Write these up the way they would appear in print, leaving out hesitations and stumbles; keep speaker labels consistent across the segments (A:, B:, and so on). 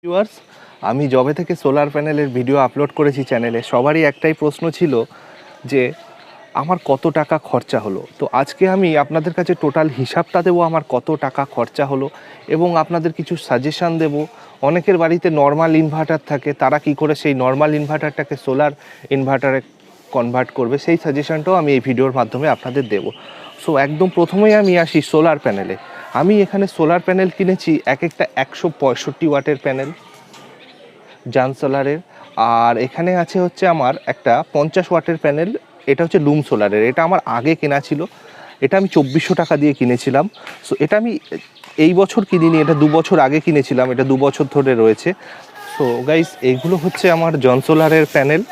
A: Viewers, আমি যবে থেকে সোলার প্যানেলের ভিডিও আপলোড করেছি চ্যানেলে, সবারই একটাই প্রশ্ন ছিল যে আমার কত টাকা খরচা হলো। তো আজকে আমি আপনাদের কাছে টোটাল হিসাবটা দেবো আমার কত টাকা খরচা হলো, এবং আপনাদের কিছু সাজেশান দেব। অনেকের বাড়িতে নর্মাল ইনভার্টার থাকে, তারা কি করে সেই নর্মাল ইনভার্টারটাকে সোলার ইনভার্টারে কনভার্ট করবে, সেই সাজেশানটাও আমি এই ভিডিওর মাধ্যমে আপনাদের দেব। সো একদম প্রথমেই আমি আসি সোলার প্যানেলে। আমি এখানে সোলার প্যানেল কিনেছি এক একটা 165 ওয়াটের প্যানেল জানসোলারের। আর এখানে আছে হচ্ছে আমার একটা 50 ওয়াটের প্যানেল, এটা হচ্ছে লুম সোলারের। এটা আমার আগে কেনা ছিল, এটা আমি 2400 টাকা দিয়ে কিনেছিলাম। সো এটা আমি এই বছর কিনিনি, এটা 2 বছর আগে কিনেছিলাম, এটা 2 বছর ধরে রয়েছে। সো গাইস, এইগুলো হচ্ছে আমার জনসোলারের প্যানেল।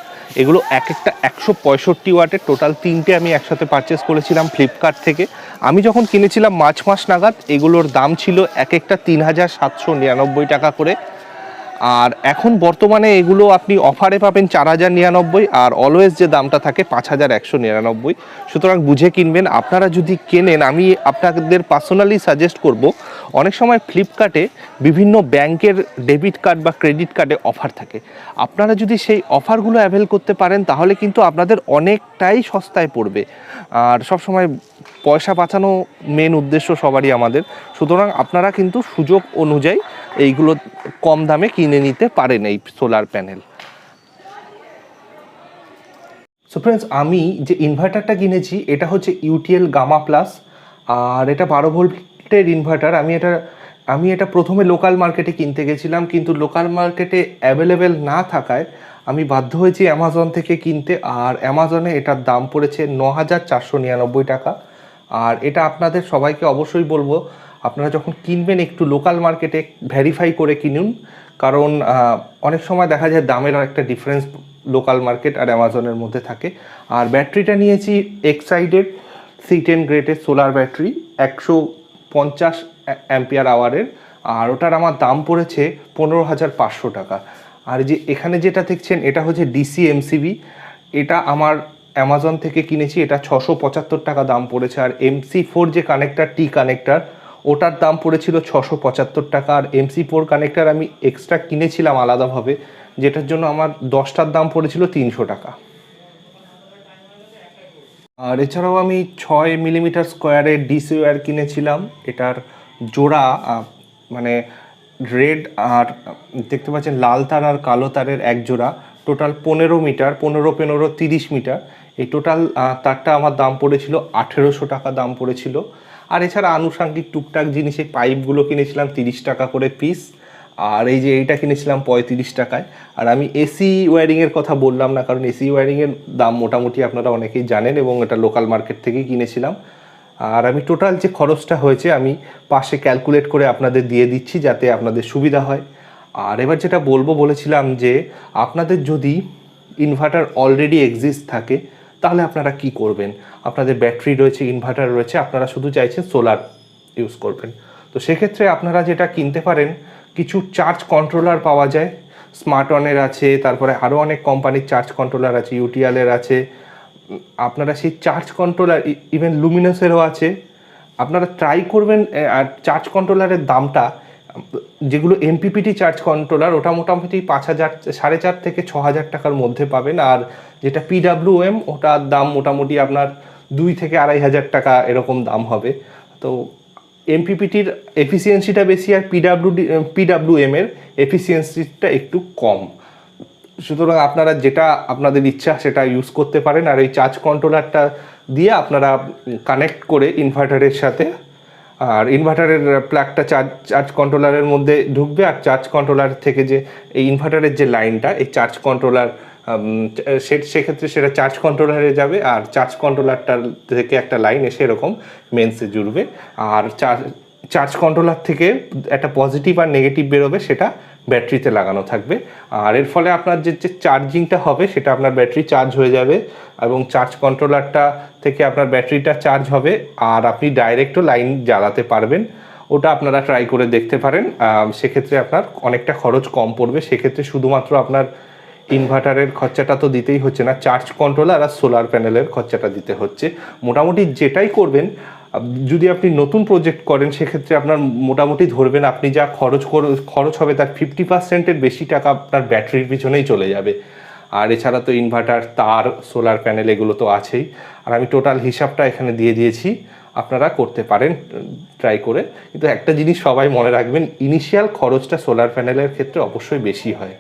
A: এগুলো এক একটা 165 ওয়াটের, টোটাল 3টে আমি একসাথে পারচেস করেছিলাম ফ্লিপকার্ট থেকে। আমি যখন কিনেছিলাম মার্চ মাস নাগাদ, এগুলোর দাম ছিল এক একটা 3799 টাকা করে। আর এখন বর্তমানে এগুলো আপনি অফারে পাবেন 4099, আর অলওয়েজ যে দামটা থাকে 5199। সুতরাং বুঝে কিনবেন। আপনারা যদি কেনেন, আমি আপনাদের পার্সোনালি সাজেস্ট করব, অনেক সময় ফ্লিপকার্টে বিভিন্ন ব্যাংকের ডেবিট কার্ড বা ক্রেডিট কার্ডে অফার থাকে। আপনারা যদি সেই অফারগুলো অ্যাভেল করতে পারেন, তাহলে কিন্তু আপনাদের অনেকটাই সস্তায় পড়বে। আর সবসময় পয়সা বাঁচানো মেন উদ্দেশ্য সবারই আমাদের। সুতরাং আপনারা কিন্তু সুযোগ অনুযায়ী এইগুলো কম দামে কিনে নিতে পারেন এই সোলার প্যানেল। সো ফ্রেন্ডস, আমি যে ইনভার্টারটা কিনেছি এটা হচ্ছে ইউটিএল গামা প্লাস, আর এটা 12 ভোল্টের ইনভার্টার। আমি এটা প্রথমে লোকাল মার্কেটে কিনতে গেছিলাম, কিন্তু লোকাল মার্কেটে অ্যাভেলেবেল না থাকায় আমি বাধ্য হয়েছি অ্যামাজন থেকে কিনতে। আর অ্যামাজনে এটার দাম পড়েছে 9499 টাকা। আর এটা আপনাদের সবাইকে অবশ্যই বলবো, আপনারা যখন কিনবেন একটু লোকাল মার্কেটে ভেরিফাই করে কিনুন, কারণ অনেক সময় দেখা যায় দামের একটা ডিফারেন্স লোকাল মার্কেট আর অ্যামাজনের মধ্যে থাকে। আর ব্যাটারিটা নিয়েছি এক্সাইডের C10 গ্রেডের সোলার ব্যাটারি, 150 অ্যাম্পিয়ার আওয়ারের। আর ওটার আমার দাম পড়েছে 15,500 টাকা। আর যে এখানে যেটা দেখছেন এটা হচ্ছে ডিসি এমসিবি, এটা আমার অ্যামাজন থেকে কিনেছি, এটা 675 টাকা দাম পড়েছে। আর MC4 যে কানেক্টার, টি কানেক্টার, ওটার দাম পড়েছিল 675 টাকা। আর MC4 কানেক্টার আমি এক্সট্রা কিনেছিলাম আলাদাভাবে, যেটার জন্য আমার 10টার দাম পড়েছিল 300 টাকা। আর এছাড়াও আমি 6 মিলিমিটার স্কোয়ারের ডিসি ওয়্যার কিনেছিলাম। এটার জোড়া মানে রেড আর দেখতে পাচ্ছেন লাল তার আর কালো তারের এক জোড়া, টোটাল 15 মিটার, 15 30 মিটার। এই টোটাল তারটা আমার দাম পড়েছিল 1800 টাকা দাম পড়েছিল। আর এছাড়া আনুষঙ্গিক টুকটাক জিনিস, এই পাইপগুলো কিনেছিলাম 30 টাকা করে পিস। আর এই যে এইটা কিনেছিলাম 35 টাকায়। আর আমি এসি ওয়্যারিংয়ের কথা বললাম না, কারণ এসি ওয়্যারিংয়ের দাম মোটামুটি আপনারা অনেকেই জানেন, এবং এটা লোকাল মার্কেট থেকেই কিনেছিলাম। আর আমি টোটাল যে খরচটা হয়েছে আমি পাশে ক্যালকুলেট করে আপনাদের দিয়ে দিচ্ছি, যাতে আপনাদের সুবিধা হয়। আর এবার যেটা বলেছিলাম যে আপনাদের যদি ইনভার্টার অলরেডি এক্সিস্ট থাকে, তাহলে আপনারা কি করবেন। আপনাদের ব্যাটারি রয়েছে, ইনভার্টার রয়েছে, আপনারা শুধু চাইছেন সোলার ইউজ করবেন। তো সেক্ষেত্রে আপনারা যেটা কিনতে পারেন, কিছু চার্জ কন্ট্রোলার পাওয়া যায়, স্মার্ট অনের আছে, তারপরে আরও অনেক কোম্পানির চার্জ কন্ট্রোলার আছে, ইউটিএলের আছে। আপনারা সেই চার্জ কন্ট্রোলার, ইভেন লুমিনাসেরও আছে, আপনারা ট্রাই করবেন। আর চার্জ কন্ট্রোলারের দামটা, যেগুলো এমপিপিটি চার্জ কন্ট্রোলার, ওটা মোটামুটি 5,000, 4,500 থেকে 6,000 টাকার মধ্যে পাবেন। আর যেটা পিডাব্লিউএম, ওটার দাম মোটামুটি আপনার 2 থেকে 2,500 টাকা এরকম দাম হবে। তো এমপিপিটির এফিসিয়েন্সিটা বেশি, আর পিডাব্লিউএমের এফিসিয়েন্সিটা একটু কম। সুতরাং আপনারা যেটা আপনাদের ইচ্ছা সেটা ইউজ করতে পারেন। আর এই চার্জ কন্ট্রোলারটা দিয়ে আপনারা কানেক্ট করে ইনভার্টারের সাথে, আর ইনভার্টারের প্লাগটা চার্জ কন্ট্রোলারের মধ্যে ঢুকবে, আর চার্জ কন্ট্রোলার থেকে যে এই ইনভার্টারের যে লাইনটা, এই চার্জ কন্ট্রোলার সেক্ষেত্রে সেটা চার্জ কন্ট্রোলারে যাবে, আর চার্জ কন্ট্রোলারটার থেকে একটা লাইন এসে এরকম মেন্সে জুড়বে। আর চার্জ কন্ট্রোলার থেকে একটা পজিটিভ আর নেগেটিভ বেরোবে, সেটা ব্যাটারিতে লাগানো থাকবে। আর এর ফলে আপনার যে চার্জিংটা হবে, সেটা আপনার ব্যাটারি চার্জ হয়ে যাবে, এবং চার্জ কন্ট্রোলারটা থেকে আপনার ব্যাটারিটা চার্জ হবে, আর আপনি ডাইরেক্টও লাইন জ্বালাতে পারবেন। ওটা আপনারা ট্রাই করে দেখতে পারেন। সেক্ষেত্রে আপনার অনেকটা খরচ কম পড়বে। সেক্ষেত্রে শুধুমাত্র আপনার ইনভার্টারের খরচাটা তো দিতেই হচ্ছে না, চার্জ কন্ট্রোলার আর সোলার প্যানেলের খরচাটা দিতে হচ্ছে। মোটামুটি যেটাই করবেন, যদি আপনি নতুন প্রজেক্ট করেন সেক্ষেত্রে আপনার মোটামুটি ধরবেন আপনি যা খরচ হবে তার 50%-এর বেশি টাকা আপনার ব্যাটারির পিছনেই চলে যাবে। আর এছাড়া তো ইনভার্টার, তার, সোলার প্যানেল এগুলো তো আছেই। আর আমি টোটাল হিসাবটা এখানে দিয়ে দিয়েছি, আপনারা করতে পারেন ট্রাই করে। কিন্তু একটা জিনিস সবাই মনে রাখবেন, ইনিশিয়াল খরচটা সোলার প্যানেলের ক্ষেত্রে অবশ্যই বেশি হয়।